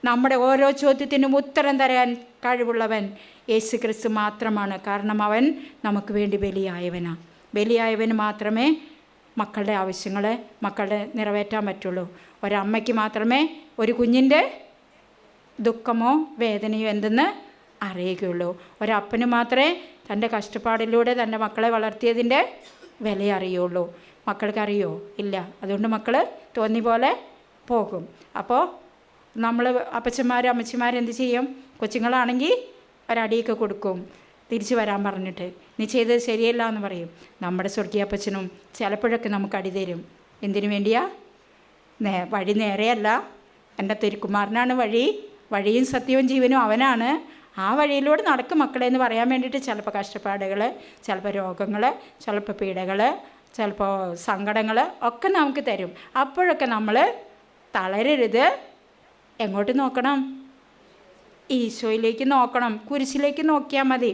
നമ്മുടെ ഓരോ ചോദ്യത്തിനും ഉത്തരം തരാൻ കഴിവുള്ളവൻ യേശു ക്രിസ്തു മാത്രമാണ്. കാരണം അവൻ നമുക്ക് വേണ്ടി ബലിയായവനാണ്. ബലിയായവന് മാത്രമേ മക്കളുടെ മക്കളുടെ നിറവേറ്റാൻ പറ്റുള്ളൂ. ഒരമ്മയ്ക്ക് മാത്രമേ ഒരു കുഞ്ഞിൻ്റെ ദുഃഖമോ വേദനയോ എന്തെന്ന് അറിയുകയുള്ളൂ. ഒരപ്പന് മാത്രമേ തൻ്റെ കഷ്ടപ്പാടിലൂടെ തൻ്റെ മക്കളെ വളർത്തിയതിൻ്റെ വില അറിയുള്ളൂ. മക്കൾക്കറിയോ? ഇല്ല. അതുകൊണ്ട് മക്കൾ തോന്നി പോലെ പോകും. അപ്പോൾ നമ്മൾ അപ്പച്ചന്മാരും അമ്മച്ചിമാരും എന്ത് ചെയ്യും? കൊച്ചുങ്ങളാണെങ്കിൽ ഒരടിയൊക്കെ കൊടുക്കും, തിരിച്ചു വരാൻ പറഞ്ഞിട്ട്. നീ ചെയ്തത് ശരിയല്ല എന്ന് പറയും. നമ്മുടെ സ്വർഗീയ അപ്പച്ചനും ചിലപ്പോഴൊക്കെ നമുക്ക് അടി തരും. എന്തിനു വേണ്ടിയാ? വഴി നേരെയല്ല, എൻ്റെ തിരുക്കുമാരനാണ് വഴിയും സത്യവും ജീവനും അവനാണ്, ആ വഴിയിലൂടെ നടക്കും മക്കളെ എന്ന് പറയാൻ വേണ്ടിയിട്ട് ചിലപ്പോൾ കഷ്ടപ്പാടുകൾ, ചിലപ്പോൾ രോഗങ്ങൾ, ചിലപ്പോൾ പീഡകൾ, ചിലപ്പോൾ സങ്കടങ്ങൾ ഒക്കെ നമുക്ക് തരും. അപ്പോഴൊക്കെ നമ്മൾ തളരരുത്. എങ്ങോട്ട് നോക്കണം? ഈശോയിലേക്ക് നോക്കണം. കുരിശിലേക്ക് നോക്കിയാൽ മതി.